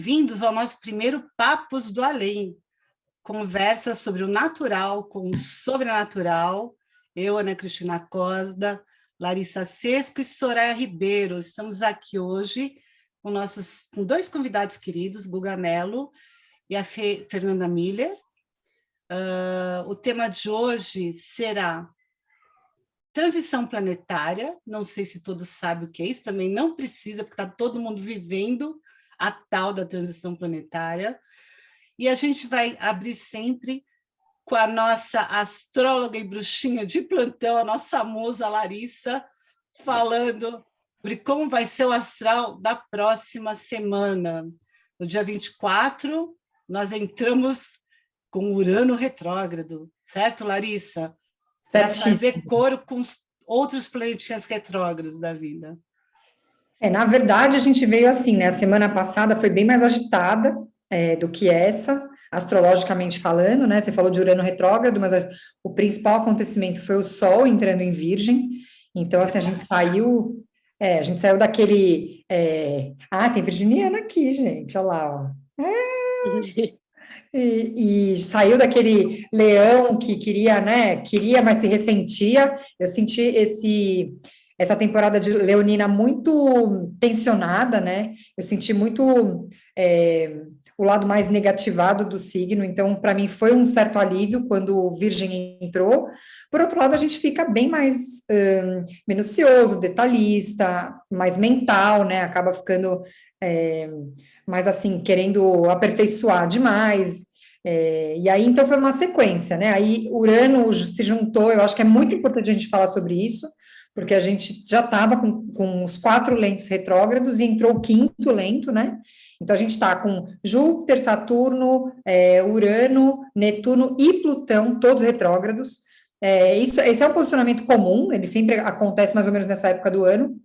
bem-vindos ao nosso primeiro Papos do Além, conversa sobre o natural com o sobrenatural. Eu, Ana Cristina Costa, Larissa Sesco e Soraya Ribeiro. Estamos aqui hoje com dois convidados queridos, Guga Mello e a Fernanda Miller. O tema de hoje será transição planetária. Não sei se todos sabem o que é isso, também não precisa, porque está todo mundo vivendo a tal da transição planetária. E a gente vai abrir sempre com a nossa astróloga e bruxinha de plantão, a nossa musa Larissa, falando sobre como vai ser o astral da próxima semana. No dia 24, nós entramos com Urano retrógrado, certo, Larissa? Para fazer coro com os outros planetinhas retrógrados da vida. Na verdade, a gente veio assim, né? A semana passada foi bem mais agitada do que essa, astrologicamente falando, né? Você falou de Urano retrógrado, mas o principal acontecimento foi o Sol entrando em Virgem. Então, assim, a gente saiu daquele... tem virginiana aqui, gente, olha lá, ó. E saiu daquele leão que queria, né? Queria, mas se ressentia. Eu senti essa temporada de leonina muito tensionada, né? Eu senti muito o lado mais negativado do signo, então, para mim, foi um certo alívio quando o Virgem entrou. Por outro lado, a gente fica bem mais minucioso, detalhista, mais mental, né? Acaba ficando mais, assim, querendo aperfeiçoar demais. E aí, então, foi uma sequência, né? Aí, Urano se juntou, eu acho que é muito importante a gente falar sobre isso, porque a gente já estava com os 4 lentos retrógrados e entrou o 5º lento, né? Então, a gente está com Júpiter, Saturno, Urano, Netuno e Plutão, todos retrógrados. Esse é um posicionamento comum, ele sempre acontece mais ou menos nessa época do ano,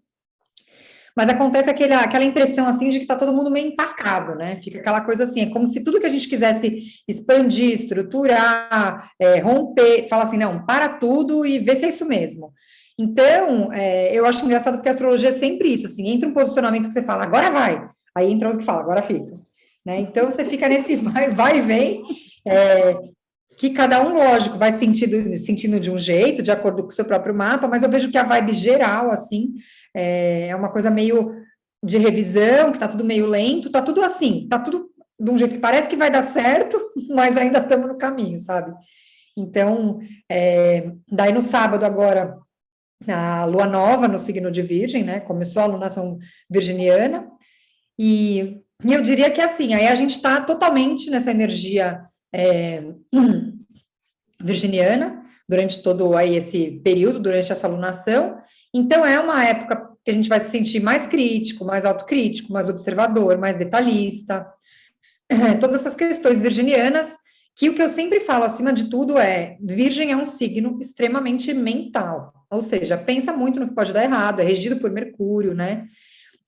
mas acontece aquela impressão, assim, de que está todo mundo meio empacado, né? Fica aquela coisa assim, é como se tudo que a gente quisesse expandir, estruturar, romper, fala assim, não, para tudo e vê se é isso mesmo. Então, eu acho engraçado porque a astrologia é sempre isso, assim, entra um posicionamento que você fala, agora vai, aí entra outro que fala, agora fica, né? Então, você fica nesse vai e vem, que cada um, lógico, vai sentindo de um jeito, de acordo com o seu próprio mapa, mas eu vejo que a vibe geral, assim, é uma coisa meio de revisão, que tá tudo meio lento, tá tudo assim, tá tudo de um jeito que parece que vai dar certo, mas ainda estamos no caminho, sabe? Então, daí no sábado agora, a lua nova no signo de Virgem, né? Começou a alunação virginiana, e eu diria que assim, aí a gente está totalmente nessa energia virginiana, durante todo aí esse período, durante essa alunação. Então, é uma época que a gente vai se sentir mais crítico, mais autocrítico, mais observador, mais detalhista. Todas essas questões virginianas, que o que eu sempre falo, acima de tudo, Virgem é um signo extremamente mental, ou seja, pensa muito no que pode dar errado, é regido por Mercúrio, né?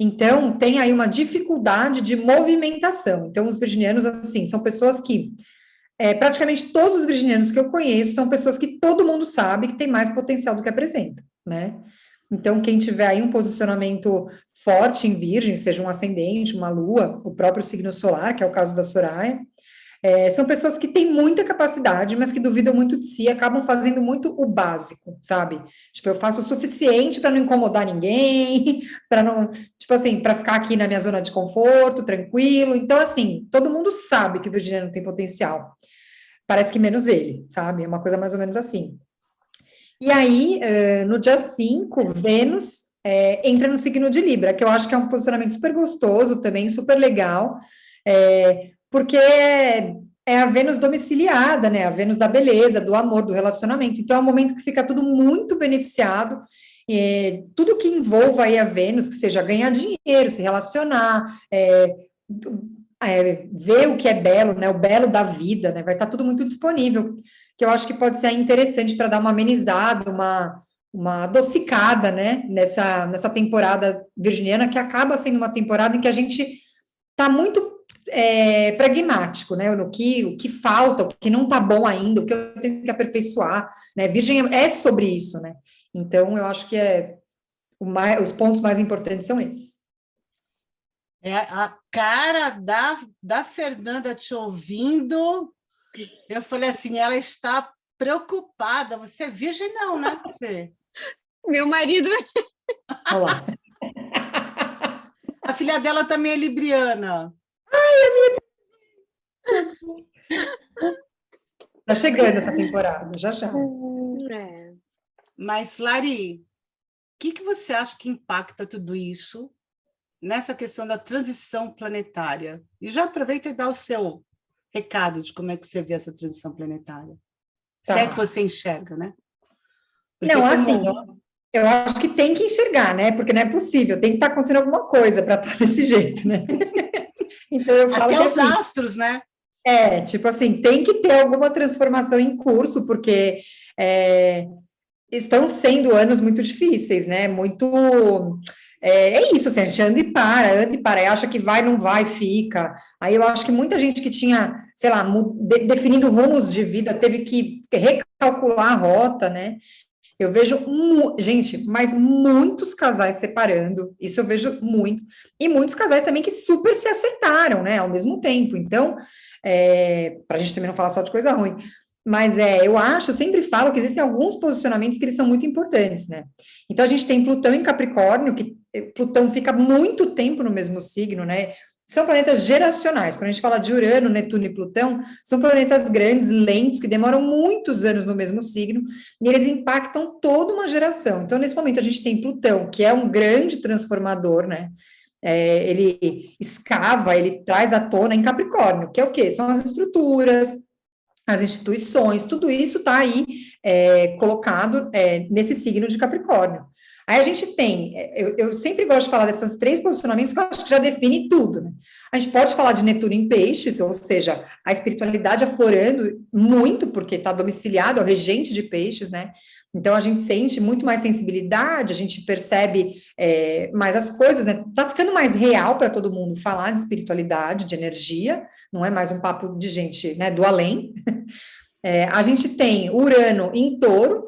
Então, tem aí uma dificuldade de movimentação. Então, os virginianos, assim, são pessoas que praticamente todos os virginianos que eu conheço são pessoas que todo mundo sabe que tem mais potencial do que apresenta, né? Então, quem tiver aí um posicionamento forte em Virgem, seja um ascendente, uma lua, o próprio signo solar, que é o caso da Soraya, são pessoas que têm muita capacidade, mas que duvidam muito de si, acabam fazendo muito o básico, sabe? Tipo, eu faço o suficiente para não incomodar ninguém, para não, tipo assim, para ficar aqui na minha zona de conforto, tranquilo. Então, assim, todo mundo sabe que o virginiano tem potencial. Parece que menos ele, sabe? É uma coisa mais ou menos assim. E aí, no dia 5, Vênus entra no signo de Libra, que eu acho que é um posicionamento super gostoso também, super legal, porque é a Vênus domiciliada, né? A Vênus da beleza, do amor, do relacionamento. Então, é um momento que fica tudo muito beneficiado. Tudo que envolva aí a Vênus, que seja ganhar dinheiro, se relacionar, ver o que é belo, né? O belo da vida, né? Vai estar tudo muito disponível, que eu acho que pode ser interessante para dar uma amenizada, uma adocicada, né? Nessa temporada virginiana, que acaba sendo uma temporada em que a gente está muito pragmático, né? O que falta, o que não está bom ainda, o que eu tenho que aperfeiçoar, né? Virgem é sobre isso, né? Então, eu acho que os pontos mais importantes são esses. É a cara da Fernanda te ouvindo. Eu falei assim, ela está preocupada. Você é virgem não, né, Fê? Meu marido... Olha lá. A filha dela também é libriana. Tá chegando essa temporada, já já. É. Mas, Lari, o que você acha que impacta tudo isso nessa questão da transição planetária? E já aproveita e dá o seu recado de como é que você vê essa transição planetária. Se é que Tá. você enxerga, né? Porque Não, como... assim, eu acho que tem que enxergar, né? Porque não é possível, tem que estar acontecendo alguma coisa para estar desse jeito, né? Então eu falo Até que os assim, astros, né? tipo assim, tem que ter alguma transformação em curso, porque estão sendo anos muito difíceis, né? Muito. É isso, assim, a gente anda e para, e acha que vai, não vai, fica. Aí eu acho que muita gente que tinha, sei lá, definindo rumos de vida, teve que recalcular a rota, né? Eu vejo, gente, mas muitos casais separando, isso eu vejo muito, e muitos casais também que super se acertaram, né, ao mesmo tempo. Então, para a gente também não falar só de coisa ruim, mas eu acho, eu sempre falo que existem alguns posicionamentos que eles são muito importantes, né? Então, a gente tem Plutão em Capricórnio, que Plutão fica muito tempo no mesmo signo, né? São planetas geracionais. Quando a gente fala de Urano, Netuno e Plutão, são planetas grandes, lentos, que demoram muitos anos no mesmo signo, e eles impactam toda uma geração. Então, nesse momento, a gente tem Plutão, que é um grande transformador, né? Ele escava, ele traz à tona em Capricórnio, que é o quê? São as estruturas, as instituições, tudo isso está aí colocado nesse signo de Capricórnio. Aí a gente tem, eu sempre gosto de falar desses 3 posicionamentos que eu acho que já define tudo, né? A gente pode falar de Netuno em Peixes, ou seja, a espiritualidade aflorando muito, porque está domiciliado ao regente de Peixes, né? Então a gente sente muito mais sensibilidade, a gente percebe mais as coisas, né? Tá ficando mais real para todo mundo falar de espiritualidade, de energia, não é mais um papo de gente, né, do além. A gente tem Urano em Touro,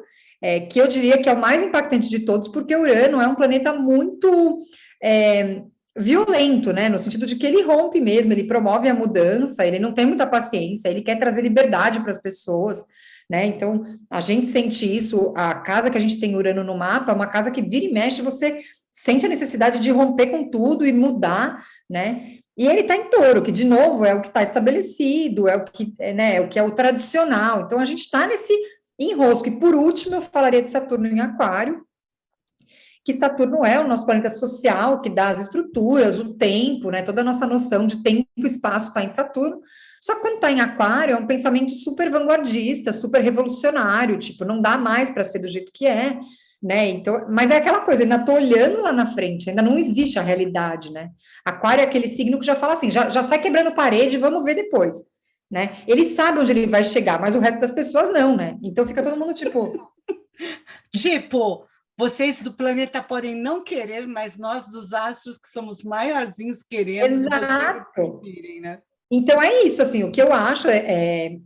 que eu diria que é o mais impactante de todos, porque Urano é um planeta muito violento, né? No sentido de que ele rompe mesmo, ele promove a mudança, ele não tem muita paciência, ele quer trazer liberdade para as pessoas, né? Então, a gente sente isso, a casa que a gente tem Urano no mapa é uma casa que vira e mexe, você sente a necessidade de romper com tudo e mudar, né? E ele está em Touro, que, de novo, é o que está estabelecido, é o que é o tradicional. Então, a gente está nesse enrosco. E, por último, eu falaria de Saturno em Aquário, que Saturno é o nosso planeta social, que dá as estruturas, o tempo, né? Toda a nossa noção de tempo e espaço está em Saturno. Só que quando está em Aquário, é um pensamento super vanguardista, super revolucionário, tipo, não dá mais para ser do jeito que é, né? Então, mas é aquela coisa, eu ainda estou olhando lá na frente, ainda não existe a realidade, né? Aquário é aquele signo que já fala assim, já sai quebrando parede, vamos ver depois, né? Ele sabe onde ele vai chegar, mas o resto das pessoas não, né? Então fica todo mundo tipo... Tipo, vocês do planeta podem não querer, mas nós dos astros, que somos maiorzinhos, queremos e Exato. vocês virem, né? Então é isso, assim, o que eu acho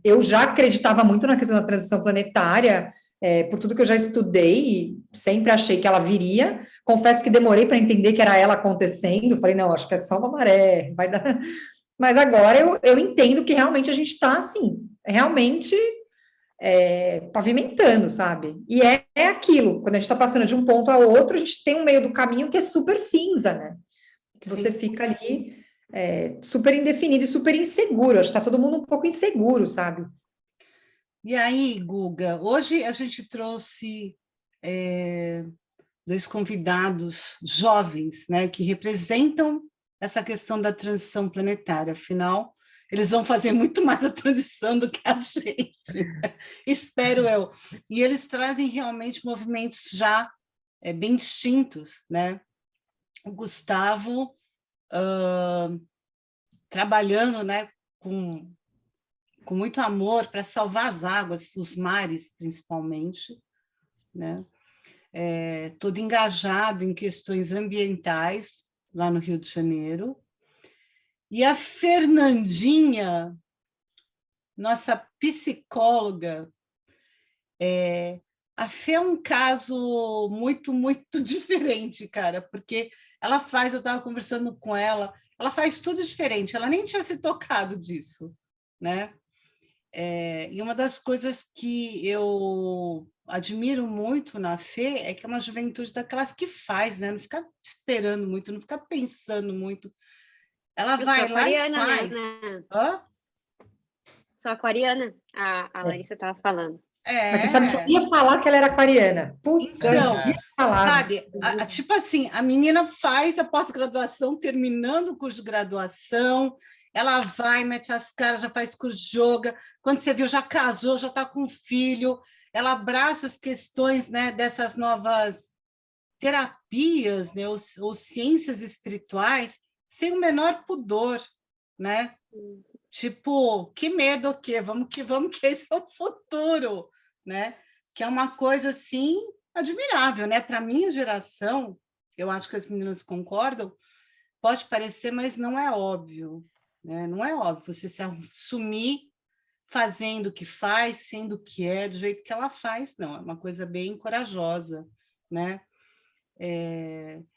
eu já acreditava muito na questão da transição planetária, por tudo que eu já estudei, e sempre achei que ela viria. Confesso que demorei para entender que era ela acontecendo. Falei, não, acho que é só uma maré, vai dar. Mas agora eu entendo que realmente a gente está assim, realmente pavimentando, sabe? E é aquilo, quando a gente está passando de um ponto a outro, a gente tem um meio do caminho que é super cinza, né? Que você Sim. fica ali super indefinido e super inseguro. Acho que está todo mundo um pouco inseguro, sabe? E aí, Guga, hoje a gente trouxe 2 convidados jovens, né, que representam essa questão da transição planetária. Afinal, eles vão fazer muito mais a transição do que a gente, espero eu. E eles trazem realmente movimentos já bem distintos, né? O Gustavo trabalhando, né, com muito amor para salvar as águas, os mares, principalmente, né? Todo engajado em questões ambientais, lá no Rio de Janeiro. E a Fernandinha, nossa psicóloga, A Fê é um caso muito, muito diferente, cara, porque eu estava conversando com ela faz tudo diferente, ela nem tinha se tocado disso, né? E uma das coisas que eu admiro muito na Fê é que é uma juventude daquelas que faz, né? Não fica esperando muito, não fica pensando muito. Ela Eu sou vai lá e aquariana, faz. né? Hã? Sou aquariana, a É. Larissa estava falando. Mas você sabe que eu É. ia falar que ela era aquariana. Putz, eu não Então, tinha falado. sabe, tipo assim, a menina faz a pós-graduação, terminando o curso de graduação, ela vai, mete as caras, já faz curso de yoga, quando você viu, já casou, já está com um filho, ela abraça as questões, né, dessas novas terapias, né, ou ciências espirituais, sem o menor pudor, né? Tipo, que medo o quê? Vamos que esse é o futuro, né? Que é uma coisa assim admirável, né? Para minha geração, eu acho que as meninas concordam, pode parecer, mas não é óbvio, né? Não é óbvio você se assumir fazendo o que faz, sendo o que é, do jeito que ela faz, não. É uma coisa bem corajosa, né?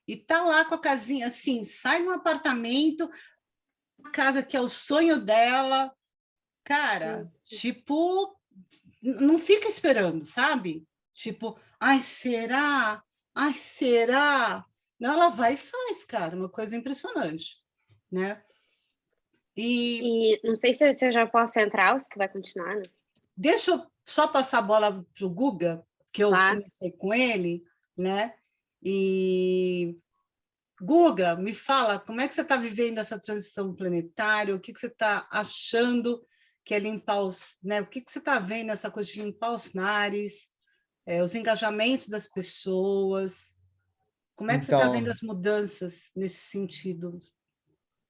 E tá lá com a casinha assim, sai de um apartamento, a casa que é o sonho dela, cara, tipo, não fica esperando, sabe? Tipo, ai, será? Ai, será? Não, ela vai e faz, cara, uma coisa impressionante, né? E E não sei se eu já posso entrar ou se tu vai continuar, né? deixa eu só passar a bola para o Guga, que eu Claro. comecei com ele, né? E Guga, me fala, como é que você está vivendo essa transição planetária? O que você está achando que é limpar os, né? O que você está vendo nessa coisa de limpar os mares, os engajamentos das pessoas? Como é que você está vendo Então, as mudanças nesse sentido?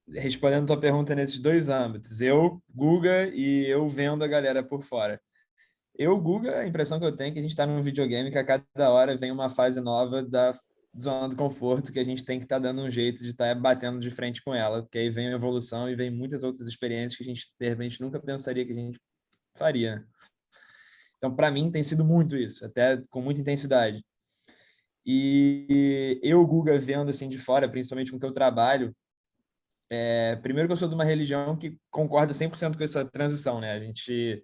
respondendo a tua pergunta nesses dois âmbitos, eu, Guga, e eu vendo a galera por fora. Eu, Guga, a impressão que eu tenho é que a gente está num videogame que a cada hora vem uma fase nova da zona do conforto que a gente tem que estar dando um jeito de estar batendo de frente com ela, porque aí vem a evolução e vem muitas outras experiências que a gente, de repente, nunca pensaria que a gente faria. Então, para mim, tem sido muito isso, até com muita intensidade. E eu, Guga, vendo assim de fora, principalmente com o que eu trabalho, primeiro que eu sou de uma religião que concorda 100% com essa transição, né? A gente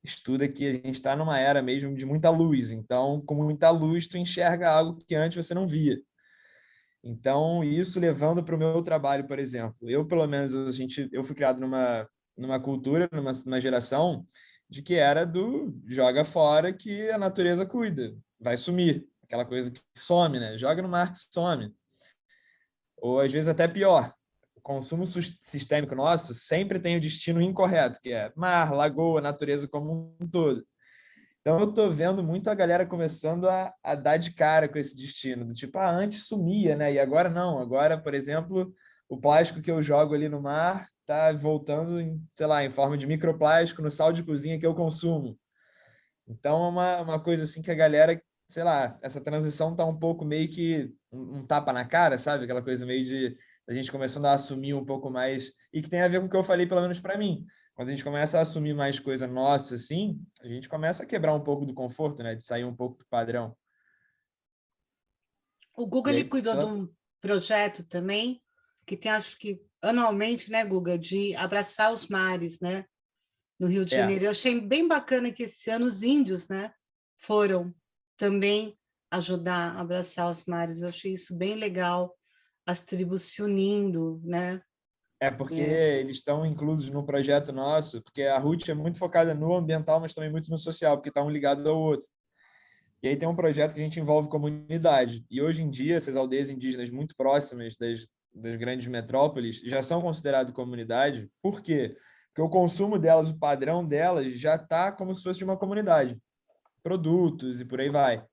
estuda que a gente está numa era mesmo de muita luz. Então, com muita luz, tu enxerga algo que antes você não via. Então, isso levando para o meu trabalho, por exemplo. Eu, pelo menos, eu fui criado numa cultura, numa geração de que era do joga fora que a natureza cuida, vai sumir. Aquela coisa que some, né? Joga no mar que some. Ou, às vezes, até pior. O consumo sistêmico nosso sempre tem o destino incorreto, que é mar, lagoa, natureza como um todo. Então, eu tô vendo muito a galera começando a dar de cara com esse destino, do tipo, antes sumia, né? E agora não. Agora, por exemplo, o plástico que eu jogo ali no mar tá voltando, sei lá, em forma de microplástico no sal de cozinha que eu consumo. Então, é uma coisa assim que a galera, sei lá, essa transição tá um pouco meio que um tapa na cara, sabe? Aquela coisa meio de a gente começando a assumir um pouco mais, e que tem a ver com o que eu falei, pelo menos para mim. Quando a gente começa a assumir mais coisa nossa, assim, a gente começa a quebrar um pouco do conforto, né? De sair um pouco do padrão. O Guga E ele aí, cuidou de pela... um projeto também, que tem, acho que anualmente, né, Guga, de abraçar os mares, né? No Rio de é, Janeiro. Eu achei bem bacana que esse ano os índios, né, foram também ajudar a abraçar os mares. Eu achei isso bem legal, as tribos se unindo, né? é porque É, eles estão inclusos no projeto nosso, porque a RUT é muito focada no ambiental, mas também muito no social, porque está um ligado ao outro. E aí tem um projeto que a gente envolve comunidade. E hoje em dia, essas aldeias indígenas muito próximas das grandes metrópoles já são consideradas comunidade. Por quê? Porque o consumo delas, o padrão delas, já está como se fosse de uma comunidade. Produtos e por aí vai.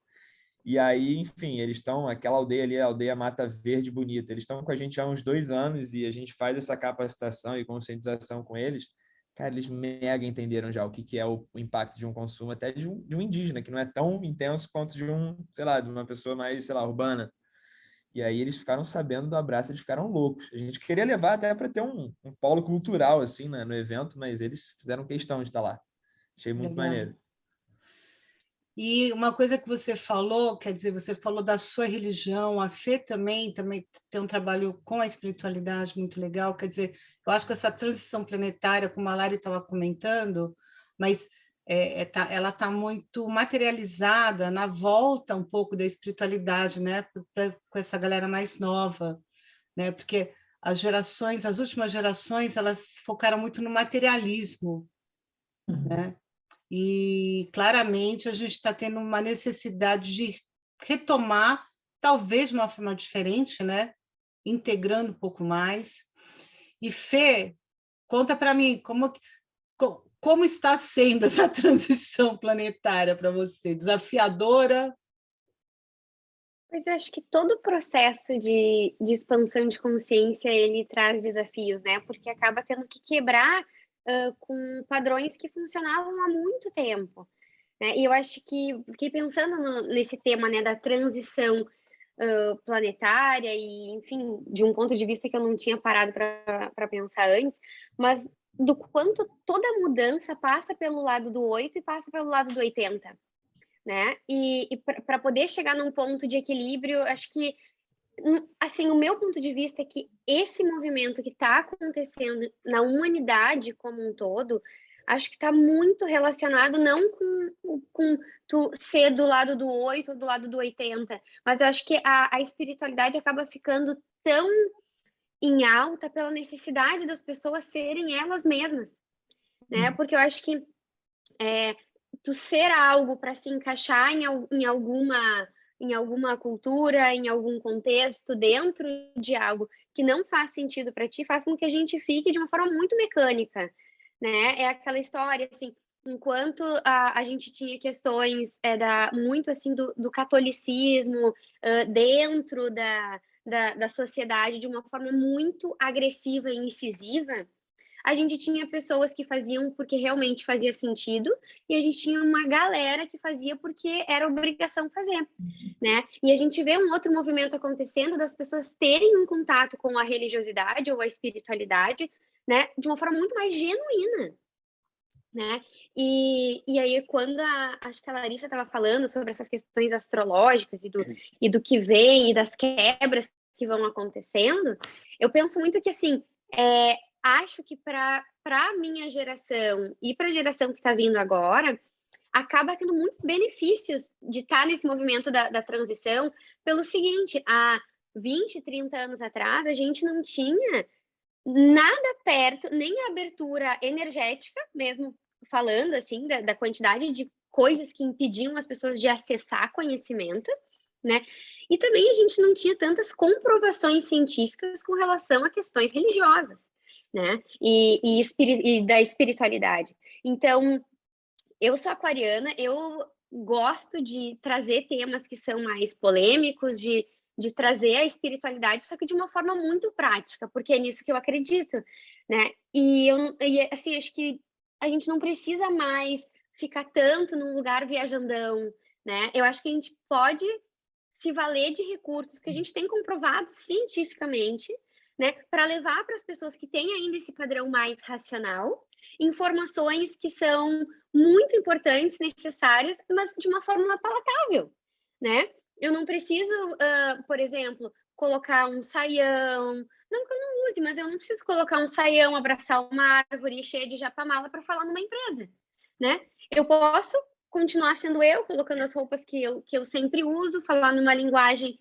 E aí, enfim, eles estão, aquela aldeia ali, a aldeia Mata Verde Bonita, eles estão com a gente há uns 2 anos e a gente faz essa capacitação e conscientização com eles. Cara, eles mega entenderam já o que é o impacto de um consumo até de um indígena, que não é tão intenso quanto de sei lá, de uma pessoa mais, sei lá, urbana. E aí eles ficaram sabendo do abraço, eles ficaram loucos. A gente queria levar até para ter um polo cultural, assim, né, no evento, mas eles fizeram questão de estar lá. Achei muito legal. maneiro. E uma coisa que você falou, quer dizer, você falou da sua religião, a Fê também tem um trabalho com a espiritualidade muito legal, quer dizer, eu acho que essa transição planetária, como a Lari estava comentando, mas ela está muito materializada na volta um pouco da espiritualidade, né, com essa galera mais nova, né, porque as últimas gerações, elas focaram muito no materialismo, né? E claramente a gente está tendo uma necessidade de retomar, talvez de uma forma diferente, né? Integrando um pouco mais. E Fê, conta para mim como está sendo essa transição planetária para você? Desafiadora? Mas eu acho que todo processo de expansão de consciência, ele traz desafios, né? Porque acaba tendo que quebrar com padrões que funcionavam há muito tempo, né? E eu acho que, fiquei pensando nesse tema, né, da transição planetária e, enfim, de um ponto de vista que eu não tinha parado para pensar antes, mas do quanto toda mudança passa pelo lado do 8 e passa pelo lado do 80, né? E para poder chegar num ponto de equilíbrio, acho que, assim, o meu ponto de vista é que esse movimento que está acontecendo na humanidade como um todo, acho que está muito relacionado não com tu ser do lado do 8 ou do lado do 80, mas eu acho que a espiritualidade acaba ficando tão em alta pela necessidade das pessoas serem elas mesmas, né? Porque eu acho que tu ser algo para se encaixar em alguma cultura, em algum contexto, dentro de algo que não faz sentido para ti, faz com que a gente fique de uma forma muito mecânica, né? É aquela história, assim, enquanto a gente tinha questões muito, assim, do catolicismo dentro da sociedade de uma forma muito agressiva e incisiva, a gente tinha pessoas que faziam porque realmente fazia sentido, e a gente tinha uma galera que fazia porque era obrigação fazer, né? E a gente vê um outro movimento acontecendo das pessoas terem um contato com a religiosidade ou a espiritualidade, né, de uma forma muito mais genuína, né? E aí, quando acho que a Larissa estava falando sobre essas questões astrológicas e do que vem e das quebras que vão acontecendo, eu penso muito que, assim, acho que para a minha geração e para a geração que está vindo agora, acaba tendo muitos benefícios de estar nesse movimento da transição, pelo seguinte: há 20, 30 anos atrás, a gente não tinha nada perto, nem a abertura energética, mesmo falando assim, da quantidade de coisas que impediam as pessoas de acessar conhecimento, né? E também a gente não tinha tantas comprovações científicas com relação a questões religiosas, né? E da espiritualidade. Então, eu sou aquariana, eu gosto de trazer temas que são mais polêmicos, de trazer a espiritualidade, só que de uma forma muito prática, porque é nisso que eu acredito, né? E assim, acho que a gente não precisa mais ficar tanto num lugar viajandão, né? Eu acho que a gente pode se valer de recursos que a gente tem comprovado cientificamente, né, para levar para as pessoas que têm ainda esse padrão mais racional, informações que são muito importantes, necessárias, mas de uma forma palatável, né? Eu não preciso, por exemplo, colocar um saião, não que eu não use, mas eu não preciso colocar um saião, abraçar uma árvore cheia de japamala para falar numa empresa, né? Eu posso continuar sendo eu, colocando as roupas que eu sempre uso, falar numa linguagem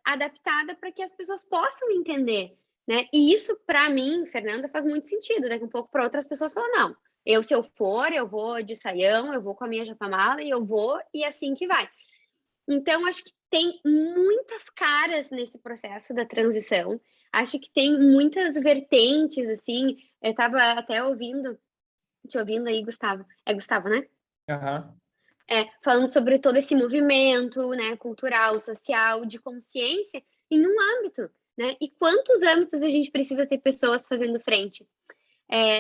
adaptada para que as pessoas possam entender, né? E isso, para mim, Fernanda, faz muito sentido. Daqui um pouco para outras pessoas falar, não, se eu for, eu vou de saião, eu vou com a minha japamala e eu vou, e assim que vai. Então, acho que tem muitas caras nesse processo da transição. Acho que tem muitas vertentes, assim. Eu estava até te ouvindo aí, Gustavo. É Gustavo, né? Aham. Falando sobre todo esse movimento, né, cultural, social, de consciência em um âmbito, né? E quantos âmbitos a gente precisa ter pessoas fazendo frente?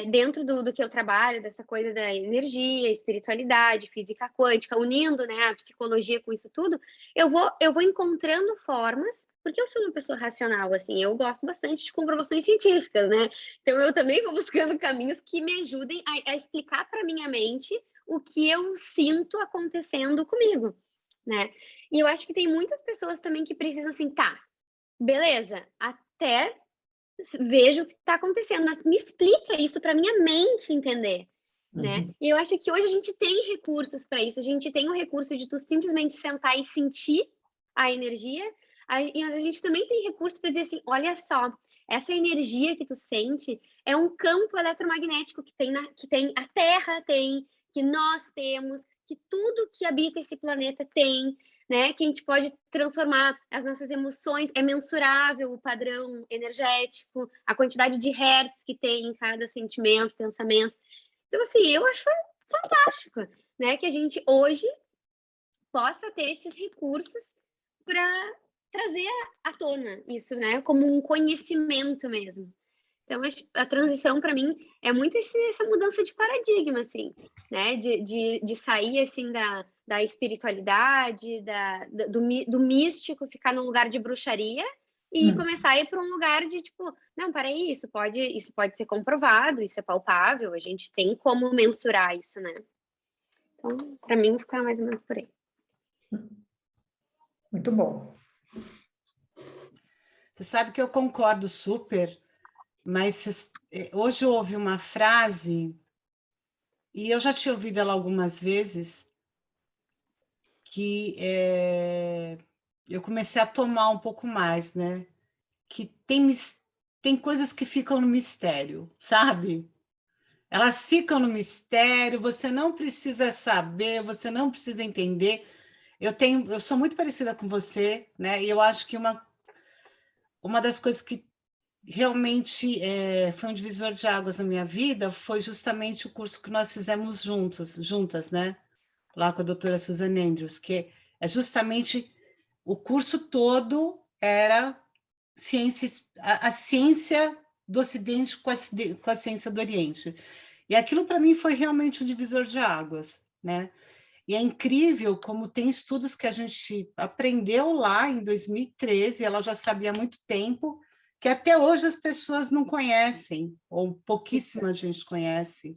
Dentro do que eu trabalho, dessa coisa da energia, espiritualidade, física quântica, unindo, né, a psicologia com isso tudo, eu vou encontrando formas, porque eu sou uma pessoa racional, assim, eu gosto bastante de comprovações científicas, né? Então eu também vou buscando caminhos que me ajudem a explicar para minha mente o que eu sinto acontecendo comigo, né? E eu acho que tem muitas pessoas também que precisam assim, tá, beleza, até vejo o que está acontecendo, mas me explica isso para minha mente entender, né? E eu acho que hoje a gente tem recursos para isso, a gente tem o recurso de tu simplesmente sentar e sentir a energia, e a gente também tem recurso para dizer assim, olha só, essa energia que tu sente é um campo eletromagnético que tem a Terra tem, que nós temos, que tudo que habita esse planeta tem, né? Que a gente pode transformar as nossas emoções, é mensurável o padrão energético, a quantidade de hertz que tem em cada sentimento, pensamento. Então, assim, eu acho fantástico, né? Que a gente hoje possa ter esses recursos para trazer à tona isso, né? Como um conhecimento mesmo. Então, a transição, para mim, é muito essa mudança de paradigma, assim, né? De sair, assim, da espiritualidade, do místico, ficar num lugar de bruxaria e começar a ir para um lugar de, tipo, não, peraí, isso pode ser comprovado, isso é palpável, a gente tem como mensurar isso, né? Então, para mim, ficar mais ou menos por aí. Muito bom. Você sabe que eu concordo super, mas hoje eu ouvi uma frase, e eu já tinha ouvido ela algumas vezes, que eu comecei a tomar um pouco mais, né? Que tem coisas que ficam no mistério, sabe? Elas ficam no mistério, você não precisa saber, você não precisa entender. Eu sou muito parecida com você, né? E eu acho que uma das coisas que realmente foi um divisor de águas na minha vida foi justamente o curso que nós fizemos juntas, né? Lá com a doutora Suzane Andrews, que é justamente o curso todo era a ciência do Ocidente com a ciência do Oriente. E aquilo para mim foi realmente um divisor de águas, né? E é incrível como tem estudos que a gente aprendeu lá em 2013, ela já sabia há muito tempo, que até hoje as pessoas não conhecem, ou pouquíssima gente conhece,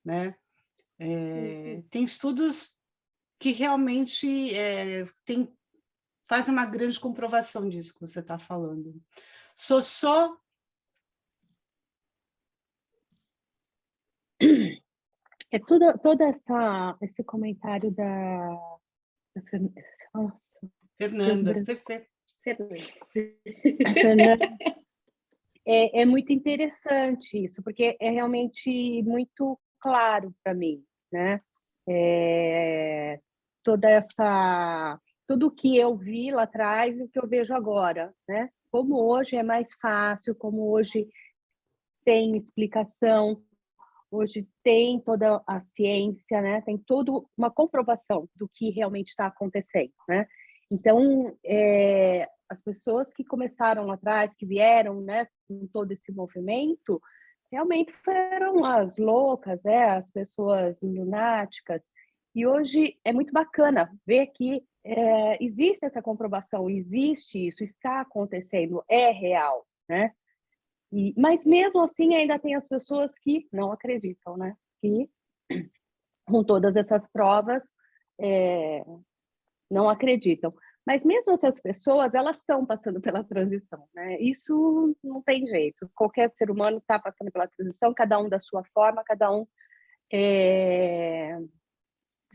né? Tem estudos que realmente fazem uma grande comprovação disso que você está falando. Sossô. É todo esse comentário nossa, Fernanda, Fefe. A Fernanda. É muito interessante isso, porque é realmente muito claro para mim, né? Tudo que eu vi lá atrás e o que eu vejo agora, né? Como hoje é mais fácil, como hoje tem explicação, hoje tem toda a ciência, né? Tem toda uma comprovação do que realmente está acontecendo, né? Então, as pessoas que começaram lá atrás, que vieram, né, com todo esse movimento, realmente foram as loucas, né? As pessoas lunáticas. E hoje é muito bacana ver que existe essa comprovação, existe isso, está acontecendo, é real, né? Mas mesmo assim ainda tem as pessoas que não acreditam, né? Que com todas essas provas não acreditam. Mas mesmo essas pessoas, elas estão passando pela transição, né? Isso não tem jeito. Qualquer ser humano está passando pela transição, cada um da sua forma, cada um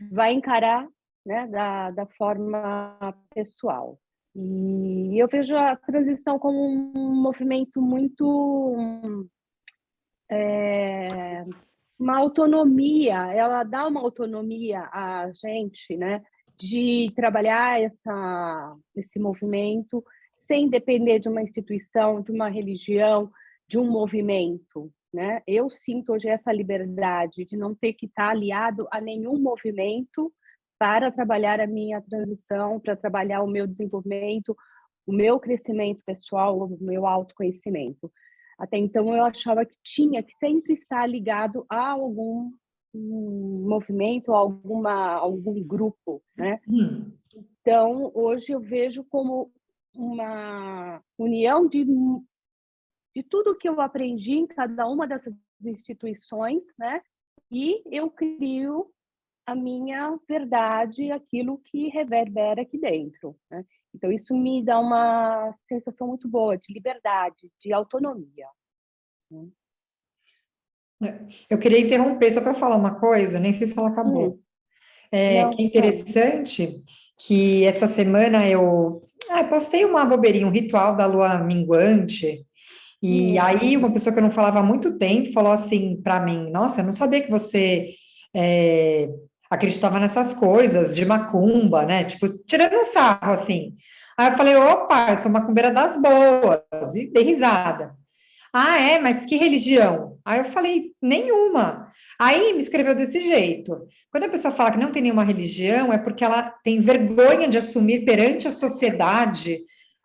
vai encarar, né, da forma pessoal. E eu vejo a transição como um movimento muito uma autonomia, ela dá uma autonomia a gente, né, de trabalhar esse movimento sem depender de uma instituição, de uma religião, de um movimento, né? Eu sinto hoje essa liberdade de não ter que estar aliado a nenhum movimento para trabalhar a minha transição, para trabalhar o meu desenvolvimento, o meu crescimento pessoal, o meu autoconhecimento. Até então eu achava que tinha que sempre estar ligado a algum movimento, a algum grupo, né? Então hoje eu vejo como uma união de tudo que eu aprendi em cada uma dessas instituições, né? E eu crio a minha verdade, aquilo que reverbera aqui dentro, né? Então, isso me dá uma sensação muito boa de liberdade, de autonomia. Eu queria interromper só para falar uma coisa, nem sei se ela acabou. Não, Que é interessante que essa semana eu postei uma bobeirinha, um ritual da lua minguante, e aí uma pessoa que eu não falava há muito tempo falou assim para mim, nossa, eu não sabia que você acreditava nessas coisas de macumba, né? Tipo, tirando um sarro, assim. Aí eu falei, opa, eu sou macumbeira das boas, e dei risada. Ah, é? Mas que religião? Aí eu falei, nenhuma. Aí me escreveu desse jeito. Quando a pessoa fala que não tem nenhuma religião, é porque ela tem vergonha de assumir perante a sociedade,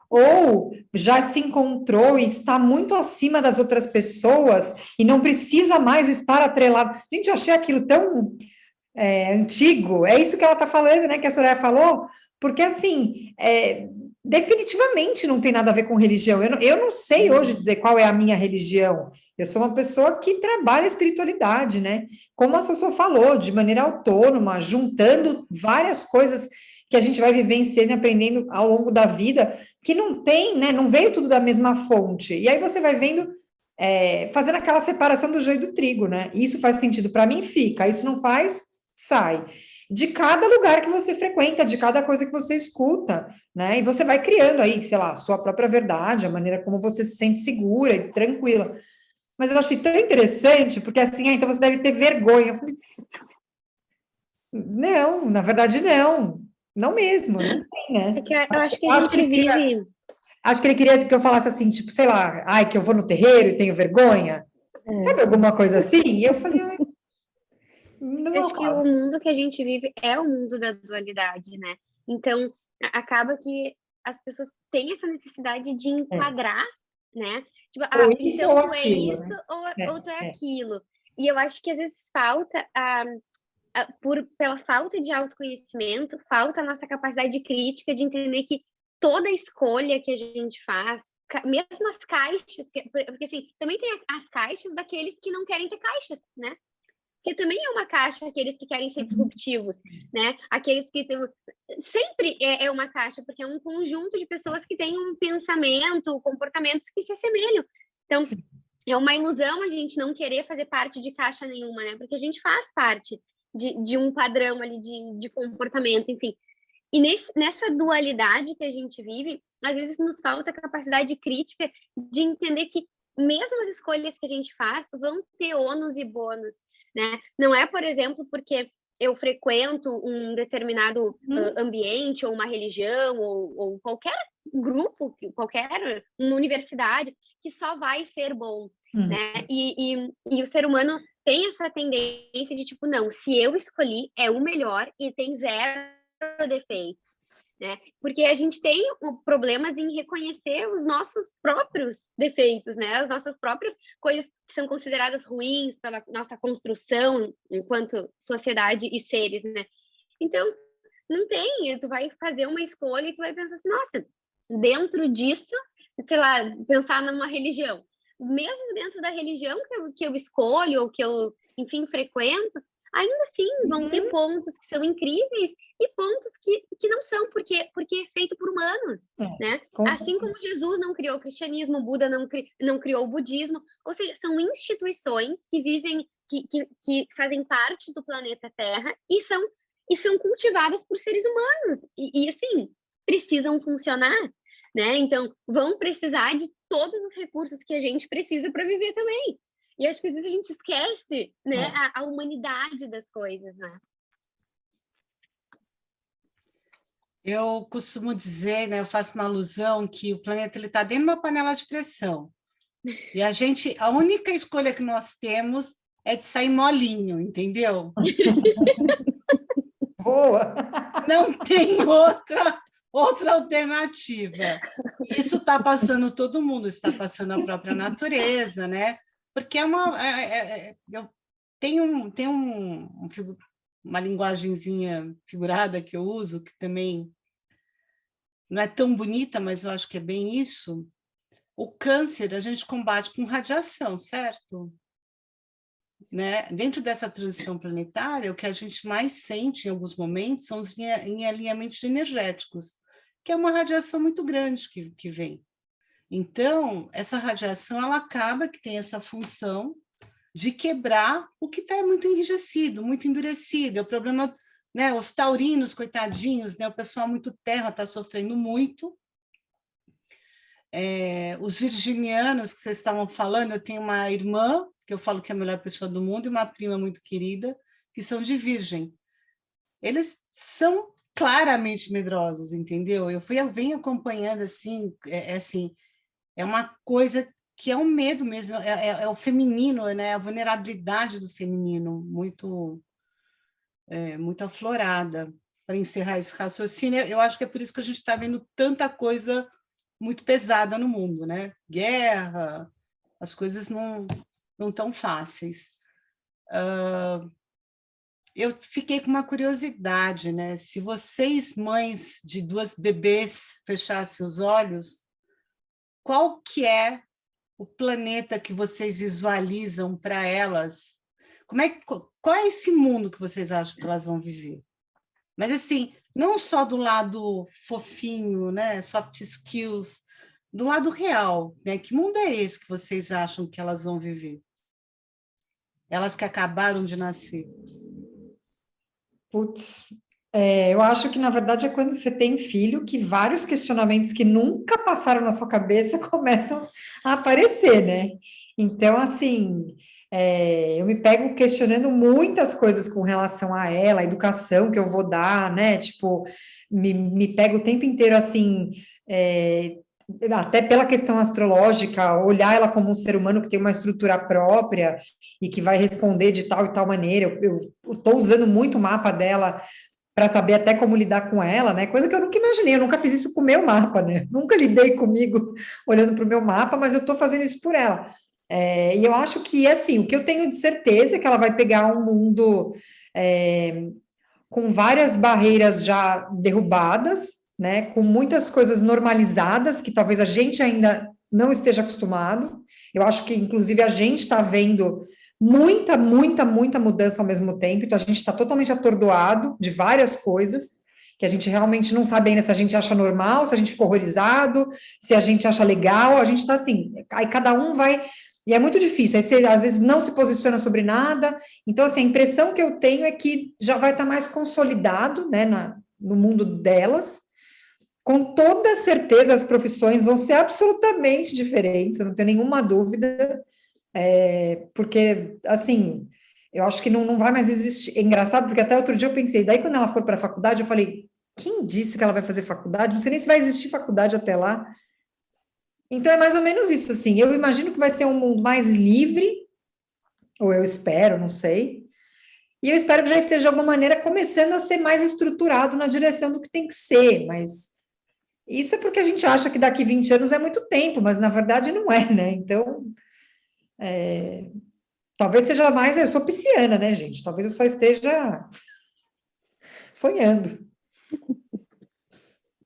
ou já se encontrou e está muito acima das outras pessoas e não precisa mais estar atrelado. Gente, eu achei aquilo tão antigo. É isso que ela está falando, né? Que a Soraya falou, porque assim, definitivamente não tem nada a ver com religião. Eu não sei hoje dizer qual é a minha religião. Eu sou uma pessoa que trabalha a espiritualidade, né? Como a Sossô falou, de maneira autônoma, juntando várias coisas que a gente vai vivenciando e aprendendo ao longo da vida, que não tem, né? Não veio tudo da mesma fonte. E aí você vai vendo, fazendo aquela separação do joio e do trigo, né? Isso faz sentido para mim, fica. Isso não faz, sai. De cada lugar que você frequenta, de cada coisa que você escuta, né? E você vai criando aí, sei lá, a sua própria verdade, a maneira como você se sente segura e tranquila. Mas eu achei tão interessante, porque assim, então você deve ter vergonha. Eu falei, não, na verdade não. Não mesmo, não tem, né? É que eu acho que a gente vive... Acho que ele queria que eu falasse assim, tipo, sei lá, ai, que eu vou no terreiro e tenho vergonha. Sabe alguma coisa assim? E eu falei, ai, não é Eu o acho que o caso. mundo que a gente vive é o mundo da dualidade, né? Então, acaba que as pessoas têm essa necessidade de enquadrar, né? Tipo, Ou isso então ou tu é aquilo, isso né? ou tu é aquilo. E eu acho que às vezes falta, pela falta de autoconhecimento, falta a nossa capacidade de crítica, de entender que toda escolha que a gente faz, mesmo as caixas, porque assim, também tem as caixas daqueles que não querem ter caixas, né? Que também é uma caixa, aqueles que querem ser disruptivos, né? Aqueles que sempre é uma caixa, porque é um conjunto de pessoas que têm um pensamento, comportamentos que se assemelham. Então, é uma ilusão a gente não querer fazer parte de caixa nenhuma, né? Porque a gente faz parte de um padrão ali de comportamento, enfim. E nessa dualidade que a gente vive, às vezes nos falta a capacidade crítica de entender que mesmo as escolhas que a gente faz vão ter ônus e bônus, né? Não é, por exemplo, porque eu frequento um determinado ambiente ou uma religião ou qualquer grupo, uma universidade, que só vai ser bom, né? E o ser humano tem essa tendência de tipo, não, se eu escolhi, é o melhor e tem zero defeito, né? Porque a gente tem problemas em reconhecer os nossos próprios defeitos, né? As nossas próprias coisas que são consideradas ruins pela nossa construção enquanto sociedade e seres, né? Então, não tem, tu vai fazer uma escolha e tu vai pensar assim, nossa, dentro disso, sei lá, pensar numa religião. Mesmo dentro da religião que eu escolho ou que eu, enfim, frequento, ainda assim vão ter pontos que são incríveis e pontos que não são, porque é feito por humanos, né? Assim como Jesus não criou o cristianismo, Buda não criou o budismo, ou seja, são instituições que vivem, que fazem parte do planeta Terra e são cultivadas por seres humanos, e assim, precisam funcionar, né? Então, vão precisar de todos os recursos que a gente precisa para viver também. E acho que às vezes a gente esquece, né, a humanidade das coisas, né? Eu costumo dizer, né, eu faço uma alusão que o planeta está dentro de uma panela de pressão. E a única escolha que nós temos é de sair molinho, entendeu? Boa! Não tem outra alternativa. Isso está passando todo mundo, está passando a própria natureza, né? Porque eu tenho uma linguagenzinha figurada que eu uso, que também não é tão bonita, mas eu acho que é bem isso. O câncer a gente combate com radiação, certo? né? Dentro dessa transição planetária, o que a gente mais sente em alguns momentos são os em alinhamentos energéticos, que é uma radiação muito grande que vem. Então, essa radiação, ela acaba que tem essa função de quebrar o que está muito enrijecido, muito endurecido. É o problema, né? Os taurinos, coitadinhos, né? O pessoal muito terra está sofrendo muito. Os virginianos que vocês estavam falando, eu tenho uma irmã, que eu falo que é a melhor pessoa do mundo, e uma prima muito querida, que são de Virgem. Eles são claramente medrosos, entendeu? Eu venho acompanhando assim, assim, é uma coisa que é um medo mesmo, é o feminino, né? A vulnerabilidade do feminino muito aflorada. Para encerrar esse raciocínio, eu acho que é por isso que a gente está vendo tanta coisa muito pesada no mundo, né? Guerra, as coisas não tão fáceis. Eu fiquei com uma curiosidade, né? Se vocês, mães de 2 bebês, fechassem os olhos, qual que é o planeta que vocês visualizam para elas? Qual é esse mundo que vocês acham que elas vão viver? Mas, assim, não só do lado fofinho, né? Soft skills, do lado real, né? Que mundo é esse que vocês acham que elas vão viver? Elas que acabaram de nascer. Putz, eu acho que, na verdade, é quando você tem filho que vários questionamentos que nunca passaram na sua cabeça começam a aparecer, né? Então, assim, eu me pego questionando muitas coisas com relação a ela, a educação que eu vou dar, né? Tipo, me pego o tempo inteiro, assim, até pela questão astrológica, olhar ela como um ser humano que tem uma estrutura própria e que vai responder de tal e tal maneira. Eu estou usando muito o mapa dela para saber até como lidar com ela, né? Coisa que eu nunca imaginei, eu nunca fiz isso com o meu mapa, né? Nunca lidei comigo olhando para o meu mapa, mas eu estou fazendo isso por ela. E eu acho que, assim, o que eu tenho de certeza é que ela vai pegar um mundo com várias barreiras já derrubadas, né? Com muitas coisas normalizadas, que talvez a gente ainda não esteja acostumado. Eu acho que, inclusive, a gente está vendo muita, muita, muita mudança ao mesmo tempo, então a gente está totalmente atordoado de várias coisas, que a gente realmente não sabe ainda se a gente acha normal, se a gente ficou horrorizado, se a gente acha legal, a gente está assim, aí cada um vai, e é muito difícil, aí você às vezes não se posiciona sobre nada, então assim, a impressão que eu tenho é que já vai estar mais consolidado, né, no mundo delas, com toda certeza as profissões vão ser absolutamente diferentes, eu não tenho nenhuma dúvida, porque, assim, eu acho que não vai mais existir. É engraçado, porque até outro dia eu pensei, daí quando ela for para a faculdade, eu falei, quem disse que ela vai fazer faculdade? Não sei nem se vai existir faculdade até lá. Então é mais ou menos isso, assim. Eu imagino que vai ser um mundo mais livre, ou eu espero, não sei. E eu espero que já esteja de alguma maneira começando a ser mais estruturado na direção do que tem que ser, mas isso é porque a gente acha que daqui 20 anos é muito tempo, mas na verdade não é, né? Então, talvez seja mais, eu sou pisciana, né, gente? Talvez eu só esteja sonhando.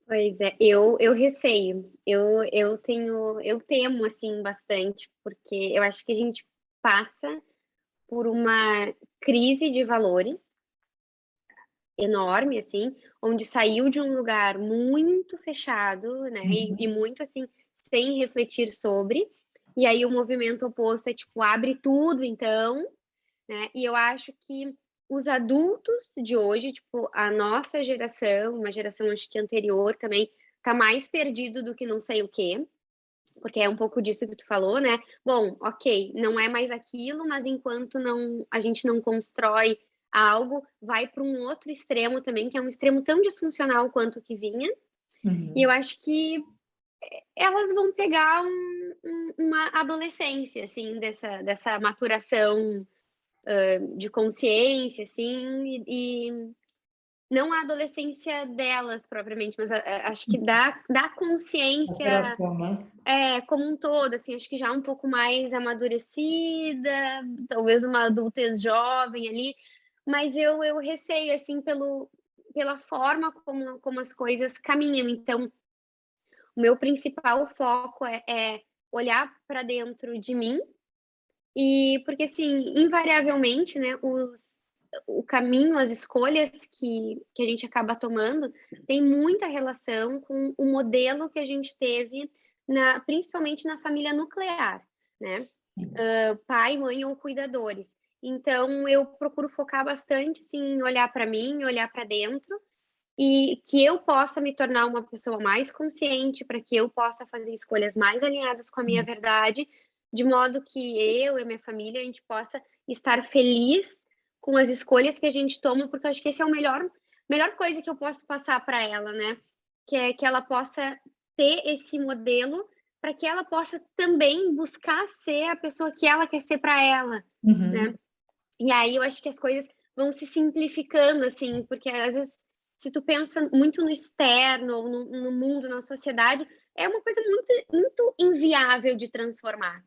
Pois é, eu receio, eu temo, assim, bastante, porque eu acho que a gente passa por uma crise de valores enorme, assim, onde saiu de um lugar muito fechado, né, e muito, assim, sem refletir sobre, e aí o movimento oposto é, tipo, abre tudo, então, né, e eu acho que os adultos de hoje, tipo, a nossa geração, uma geração acho que anterior também, tá mais perdido do que não sei o quê, porque é um pouco disso que tu falou, né? Bom, ok, não é mais aquilo, mas enquanto a gente não constrói algo, vai para um outro extremo também, que é um extremo tão disfuncional quanto o que vinha. E eu acho que elas vão pegar uma adolescência, assim, dessa maturação de consciência, assim, e não a adolescência delas propriamente, mas acho que da consciência Operação, né? como um todo, assim, acho que já um pouco mais amadurecida, talvez uma adultez jovem ali, mas eu receio, assim, pela forma como as coisas caminham. Então, o meu principal foco é olhar para dentro de mim E porque, assim, invariavelmente, né, o caminho, as escolhas que a gente acaba tomando tem muita relação com o modelo que a gente teve, principalmente na família nuclear, né? Pai, mãe ou cuidadores. Então, eu procuro focar bastante, assim, em olhar para mim, olhar para dentro, e que eu possa me tornar uma pessoa mais consciente, para que eu possa fazer escolhas mais alinhadas com a minha verdade, de modo que eu e a minha família, a gente possa estar feliz com as escolhas que a gente toma, porque eu acho que esse é o melhor coisa que eu posso passar para ela, né? Que é que ela possa ter esse modelo para que ela possa também buscar ser a pessoa que ela quer ser para ela, né? E aí eu acho que as coisas vão se simplificando, assim, porque às vezes, se tu pensa muito no externo, no mundo, na sociedade, é uma coisa muito, muito inviável de transformar,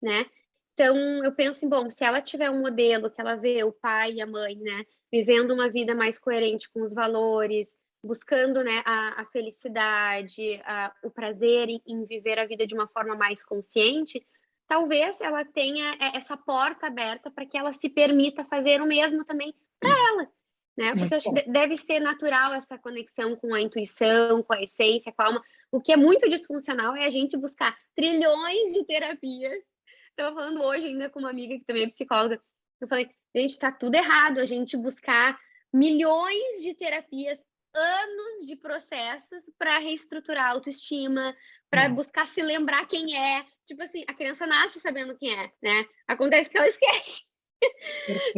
né? Então, eu penso assim, bom, se ela tiver um modelo que ela vê o pai e a mãe, né, vivendo uma vida mais coerente com os valores, buscando, né, a felicidade, o prazer em viver a vida de uma forma mais consciente, talvez ela tenha essa porta aberta para que ela se permita fazer o mesmo também para ela, né? Porque eu acho que deve ser natural essa conexão com a intuição, com a essência, com a alma. O que é muito disfuncional é a gente buscar trilhões de terapias. Estava falando hoje ainda com uma amiga que também é psicóloga. Eu falei, gente, está tudo errado a gente buscar milhões de terapias, anos de processos para reestruturar a autoestima, para buscar se lembrar quem é. Tipo assim, a criança nasce sabendo quem é, né? Acontece que ela esquece.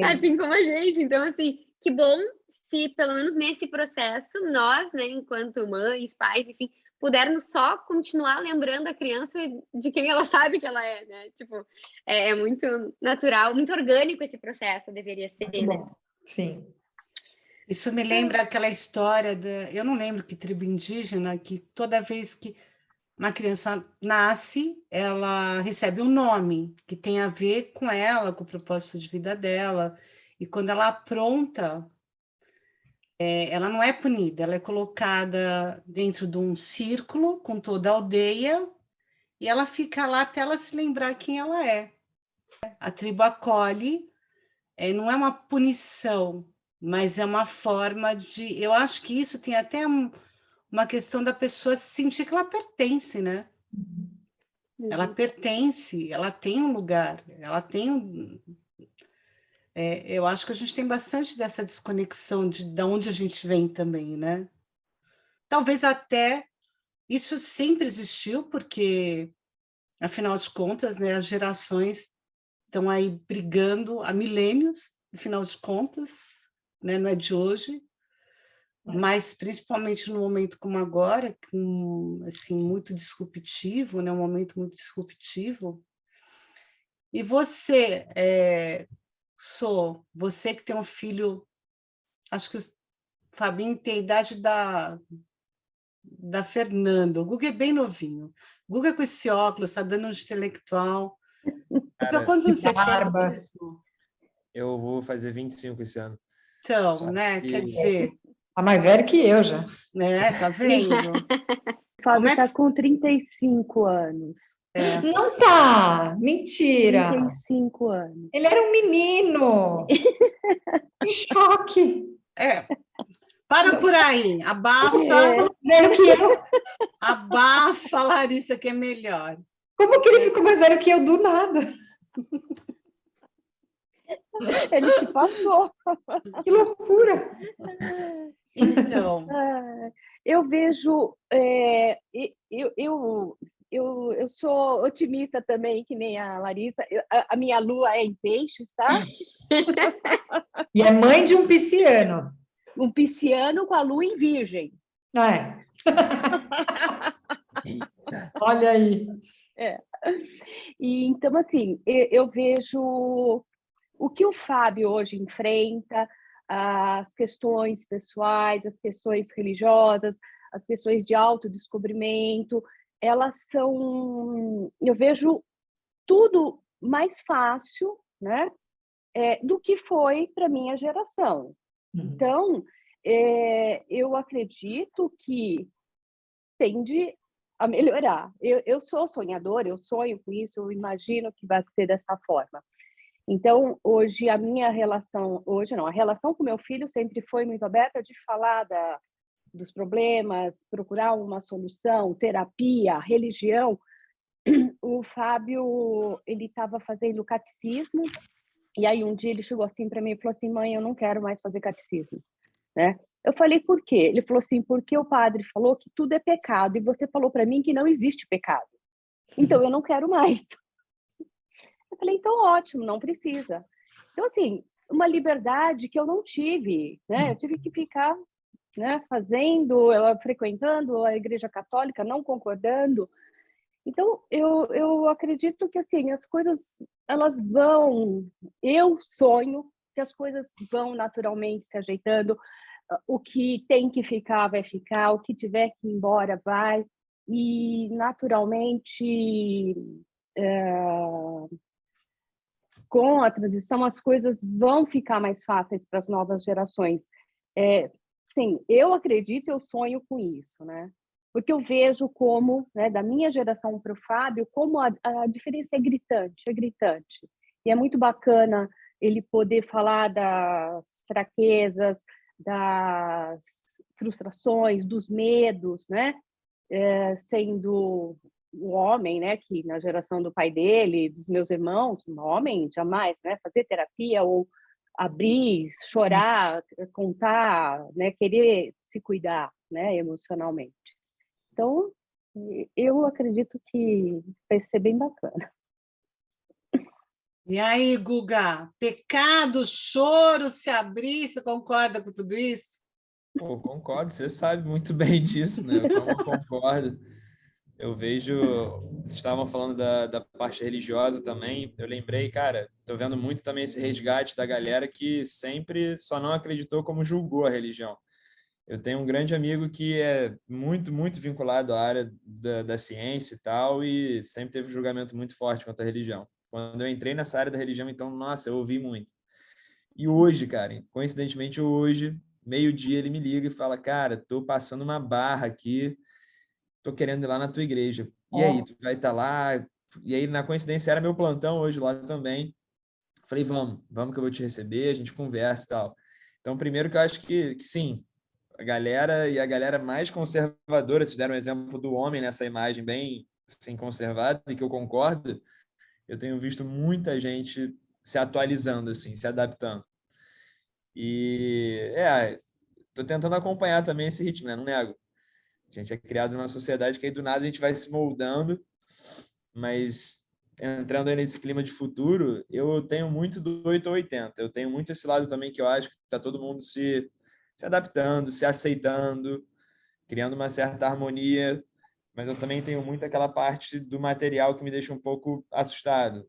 Assim como a gente. Então, assim, que bom se, pelo menos nesse processo, nós, né, enquanto mães, pais, enfim, pudermos só continuar lembrando a criança de quem ela sabe que ela é, né? Tipo, é muito natural, muito orgânico esse processo, deveria ser, Muito né? bom. Sim. Isso me lembra aquela história eu não lembro que tribo indígena, que toda vez que uma criança nasce, ela recebe um nome que tem a ver com ela, com o propósito de vida dela. E quando ela apronta, ela não é punida, ela é colocada dentro de um círculo com toda a aldeia e ela fica lá até ela se lembrar quem ela é. A tribo acolhe, não é uma punição, mas é uma forma de... Eu acho que isso tem até uma questão da pessoa sentir que ela pertence, né? Ela pertence, ela tem um lugar, ela tem um... eu acho que a gente tem bastante dessa desconexão de onde a gente vem também, né? Talvez até isso sempre existiu, porque, afinal de contas, né, as gerações estão aí brigando há milênios, afinal de contas, né, não é de hoje, mas principalmente no momento como agora, assim, muito disruptivo, né, um momento muito disruptivo. E você, você que tem um filho, acho que o Fabinho tem a idade da Fernanda, o Guga é bem novinho. O Guga com esse óculos, está dando um de intelectual. Guga, quantos anos você tem mesmo? Eu vou fazer 25 esse ano. Então, né, quer dizer... Tá mais velho que eu já. Né, tá vendo? O Fábio está com 35 anos. Não tá! Mentira! 35 anos. Ele era um menino! Que choque! Para por aí, abafa. Mais velho que eu. Abafa, Larissa, que é melhor. Como que ele ficou mais velho que eu do nada? Ele te passou. Que loucura! Então, eu vejo... Eu sou otimista também, que nem a Larissa. A minha lua é em peixes, tá? E é mãe de um pisciano. Um pisciano com a lua em virgem. É. Olha aí. E, então, assim, eu vejo o que o Fábio hoje enfrenta, as questões pessoais, as questões religiosas, as questões de autodescobrimento, elas são... Eu vejo tudo mais fácil, né, do que foi para a minha geração. Então, eu acredito que tende a melhorar. Eu sou sonhadora, eu sonho com isso, eu imagino que vai ser dessa forma. Então, hoje, a minha relação... Hoje não, a relação com meu filho sempre foi muito aberta de falar dos problemas, procurar uma solução, terapia, religião. O Fábio, ele estava fazendo catecismo, e aí um dia ele chegou assim para mim e falou assim: mãe, eu não quero mais fazer catecismo, né? Eu falei: por quê? Ele falou assim: porque o padre falou que tudo é pecado e você falou para mim que não existe pecado. Então eu não quero mais. Eu falei: então ótimo, não precisa. Então assim, uma liberdade que eu não tive, né? Eu tive que ficar, né, frequentando a Igreja Católica, não concordando. Então, eu acredito que, assim, as coisas, elas vão... Eu sonho que as coisas vão naturalmente se ajeitando. O que tem que ficar, vai ficar. O que tiver que ir embora, vai. E, naturalmente, com a transição, as coisas vão ficar mais fáceis para as novas gerações. Sim, eu acredito, eu sonho com isso, né? Porque eu vejo como, né, da minha geração para o Fábio, como a diferença é gritante, é gritante. E é muito bacana ele poder falar das fraquezas, das frustrações, dos medos, né? Sendo o homem, né, que na geração do pai dele, dos meus irmãos, um homem jamais, né, fazer terapia ou abrir, chorar, contar, né, querer se cuidar, né, emocionalmente. Então, eu acredito que vai ser bem bacana. E aí, Guga, pecado, choro, se abrir, você concorda com tudo isso? Pô, concordo, você sabe muito bem disso, né? Como eu concordo. Eu vejo, vocês estavam falando da parte religiosa também, eu lembrei, cara, tô vendo muito também esse resgate da galera que sempre só não acreditou como julgou a religião. Eu tenho um grande amigo que é muito, muito vinculado à área da ciência e tal, e sempre teve um julgamento muito forte contra a religião. Quando eu entrei nessa área da religião, então, nossa, eu ouvi muito. E hoje, cara, coincidentemente hoje, meio-dia, ele me liga e fala: cara, tô passando uma barra aqui, tô querendo ir lá na tua igreja. E aí, tu vai estar lá? E aí, na coincidência, era meu plantão hoje lá também. Falei: vamos que eu vou te receber, a gente conversa e tal. Então, primeiro que eu acho que sim, a galera mais conservadora, vocês deram o exemplo do homem nessa imagem bem assim, conservada, e que eu concordo, eu tenho visto muita gente se atualizando, assim, se adaptando. E, tô tentando acompanhar também esse ritmo, né? Não nego. A gente é criado numa sociedade que aí do nada a gente vai se moldando, mas entrando aí nesse clima de futuro, eu tenho muito do 8 ou 80. Eu tenho muito esse lado também que eu acho que está todo mundo se adaptando, se aceitando, criando uma certa harmonia, mas eu também tenho muito aquela parte do material que me deixa um pouco assustado.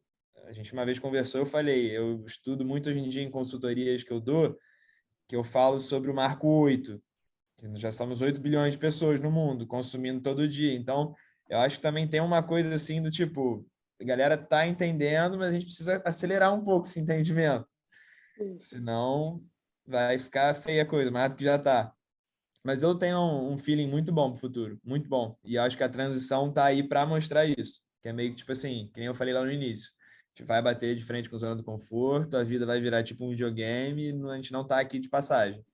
A gente uma vez conversou, eu falei, eu estudo muito hoje em dia em consultorias que eu dou, que eu falo sobre o Marco 8, que já somos 8 bilhões de pessoas no mundo, consumindo todo dia. Então, eu acho que também tem uma coisa assim do tipo, a galera tá entendendo, mas a gente precisa acelerar um pouco esse entendimento. Senão vai ficar feia a coisa, mais do que já tá. Mas eu tenho um feeling muito bom pro futuro, muito bom. E acho que a transição tá aí para mostrar isso. Que é meio que tipo assim, que nem eu falei lá no início. A gente vai bater de frente com a zona do conforto, a vida vai virar tipo um videogame, e a gente não tá aqui de passagem.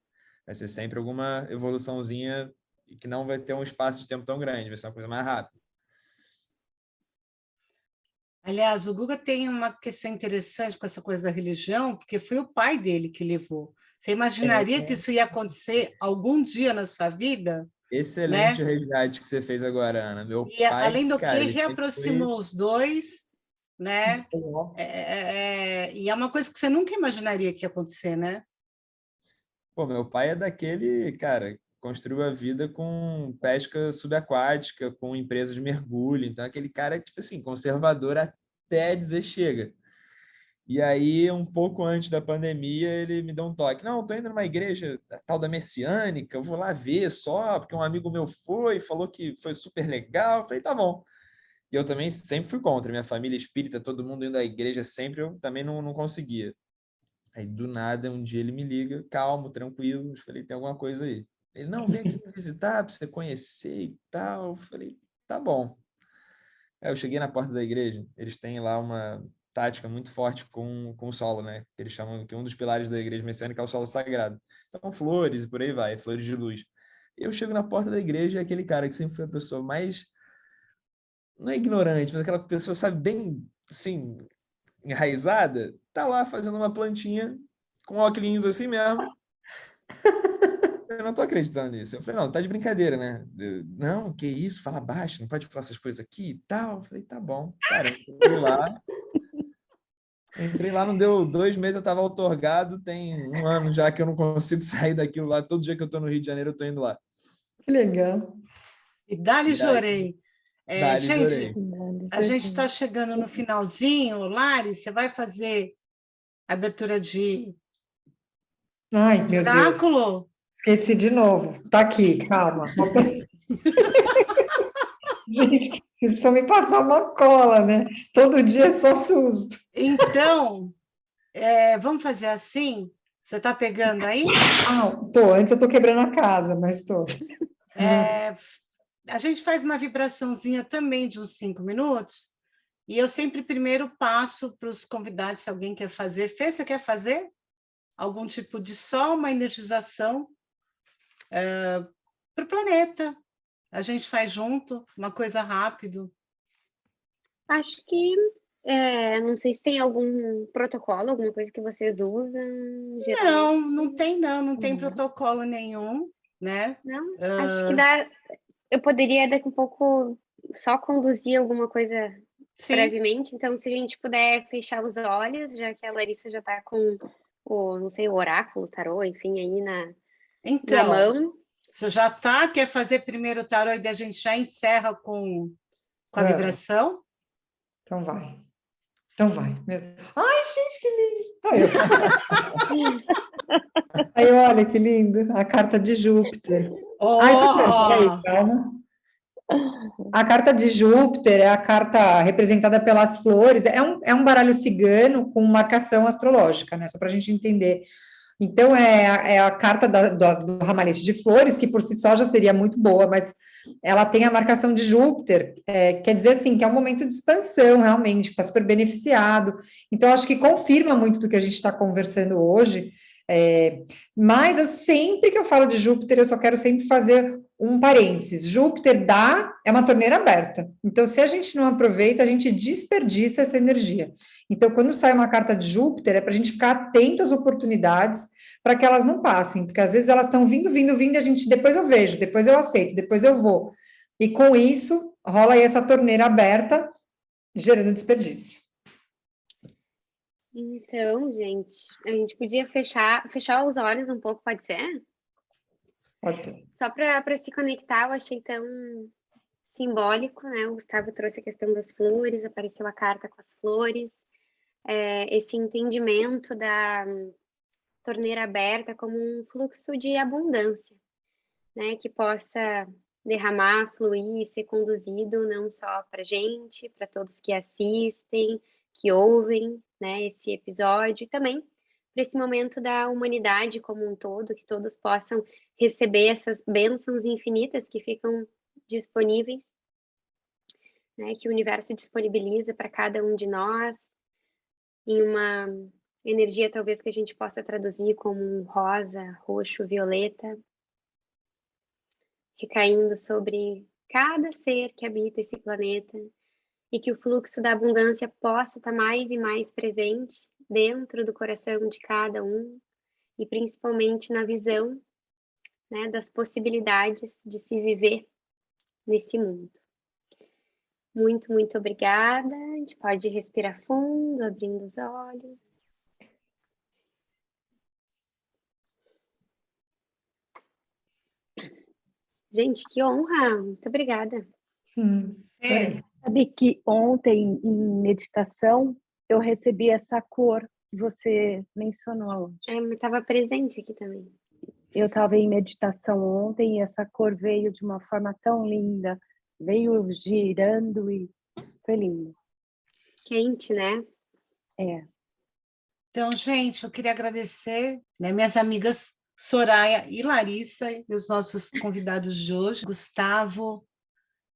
Vai ser sempre alguma evoluçãozinha e que não vai ter um espaço de tempo tão grande, vai ser uma coisa mais rápida. Aliás, o Guga tem uma questão interessante com essa coisa da religião, porque foi o pai dele que levou. Você imaginaria que isso ia acontecer algum dia na sua vida, Excelente o né? resgate que você fez agora, Ana. Meu E, pai, além do que, cara, ele sempre foi... reaproximou os dois, né? E é uma coisa que você nunca imaginaria que ia acontecer, né? Pô, meu pai é daquele, cara, construiu a vida com pesca subaquática, com empresa de mergulho. Então, aquele cara, tipo assim, conservador até dizer chega. E aí, um pouco antes da pandemia, ele me deu um toque. Não, tô indo numa igreja tal da Messiânica, eu vou lá ver só, porque um amigo meu foi, falou que foi super legal. Eu falei, tá bom. E eu também sempre fui contra. Minha família espírita, todo mundo indo à igreja sempre, eu também não conseguia. Aí, do nada, um dia ele me liga, calmo, tranquilo. Eu falei, tem alguma coisa aí. Ele, não, vem aqui me visitar para você conhecer e tal. Eu falei, tá bom. Aí eu cheguei na porta da igreja, eles têm lá tática muito forte com o solo, né? Que eles chamam que um dos pilares da igreja messiânica é o solo sagrado. Então, flores e por aí vai, flores de luz. Eu chego na porta da igreja e aquele cara que sempre foi a pessoa mais, não é ignorante, mas aquela pessoa, sabe, bem, assim, enraizada, tá lá fazendo uma plantinha com óculos assim mesmo. Eu não tô acreditando nisso. Eu falei, não, tá de brincadeira, né? Não, que isso, fala baixo, não pode falar essas coisas aqui e tal. Eu falei, tá bom. Cara, entrei lá, não deu 2 meses, eu tava outorgado, tem 1 ano já que eu não consigo sair daquilo lá. Todo dia que eu tô no Rio de Janeiro, eu tô indo lá. Que legal. E dali E aí, Jorei. dali, Gente, jorei. a gente está chegando no finalzinho. Lari, você vai fazer a abertura de Ai, meu Deus. oráculo? Esqueci de novo. Tá aqui, calma. Gente, vocês precisam me passar uma cola, né? Todo dia é só susto. Então, vamos fazer assim? Você está pegando aí? Tô. Antes eu tô quebrando a casa, mas tô. A gente faz uma vibraçãozinha também de uns 5 minutos, e eu sempre primeiro passo para os convidados, se alguém quer fazer. Fê, você quer fazer? Algum tipo de só uma energização para o planeta. A gente faz junto, uma coisa rápido. Acho que, não sei se tem algum protocolo, alguma coisa que vocês usam, geralmente. Não tem protocolo nenhum, né? Não, acho que eu poderia daqui um pouco só conduzir alguma coisa Sim, brevemente, então se a gente puder fechar os olhos, já que a Larissa já está com não sei, o oráculo, o tarô, enfim, aí na então, mão. você já tá, quer fazer primeiro o tarô e daí a gente já encerra com a vibração? Então vai. Ai, gente, que lindo! Aí, olha que lindo, a carta de Júpiter. Peraí, calma. A carta de Júpiter é a carta representada pelas flores, é um baralho cigano com marcação astrológica, né? Só para a gente entender. Então, é a carta do ramalhete de flores, que por si só já seria muito boa, mas ela tem a marcação de Júpiter, quer dizer assim, que é um momento de expansão, realmente, que está super beneficiado. Então, acho que confirma muito do que a gente está conversando hoje, mas sempre que eu falo de Júpiter, eu só quero sempre fazer um parênteses. Júpiter é uma torneira aberta. Então, se a gente não aproveita, a gente desperdiça essa energia. Então, quando sai uma carta de Júpiter, é para a gente ficar atento às oportunidades para que elas não passem, porque às vezes elas estão vindo, e a gente, depois eu vejo, depois eu aceito, depois eu vou. E com isso, rola aí essa torneira aberta, gerando desperdício. Então, gente, a gente podia fechar os olhos um pouco, pode ser? Pode ser. Só para se conectar, eu achei tão simbólico, né? O Gustavo trouxe a questão das flores, apareceu a carta com as flores, esse entendimento da torneira aberta como um fluxo de abundância, né? Que possa derramar, fluir, ser conduzido não só para gente, para todos que assistem, que ouvem, né, esse episódio, e também para esse momento da humanidade como um todo, que todos possam receber essas bênçãos infinitas que ficam disponíveis, né, que o universo disponibiliza para cada um de nós, em uma energia talvez que a gente possa traduzir como um rosa, roxo, violeta, recaindo sobre cada ser que habita esse planeta, e que o fluxo da abundância possa estar mais e mais presente dentro do coração de cada um, e principalmente na visão, né, das possibilidades de se viver nesse mundo. Muito, muito obrigada. A gente pode respirar fundo, abrindo os olhos. Gente, que honra! Muito obrigada. Sabe que ontem, em meditação, eu recebi essa cor que você mencionou. Estava presente aqui também. Eu estava em meditação ontem e essa cor veio de uma forma tão linda. Veio girando e foi lindo. Quente, né? Então, gente, eu queria agradecer, né, minhas amigas Soraya e Larissa, e os nossos convidados de hoje, Gustavo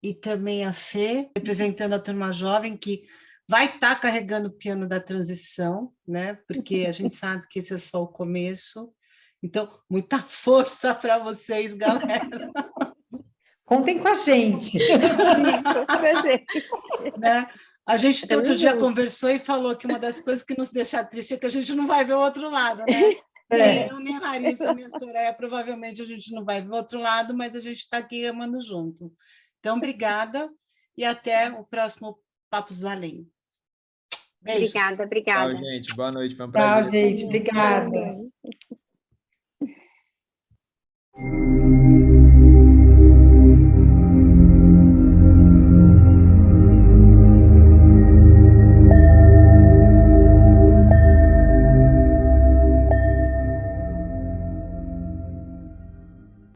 e também a Fê, representando a turma jovem, que vai estar carregando o piano da transição, né? Porque a gente sabe que esse é só o começo. Então, muita força para vocês, galera. Contem com a gente. Sim, com prazer. Né? A gente Tamo outro dia junto. conversou e falou que uma das coisas que nos deixa triste é que a gente não vai ver o outro lado, né? Nem eu, nem a Larissa, nem a Soraya, provavelmente a gente não vai ver o outro lado, mas a gente está aqui amando junto. Então, obrigada e até o próximo Papos do Além. Beijos. Obrigada, Tchau, obrigada. gente. Boa noite. Foi um Tchau, prazer. gente. Obrigada. Boa noite.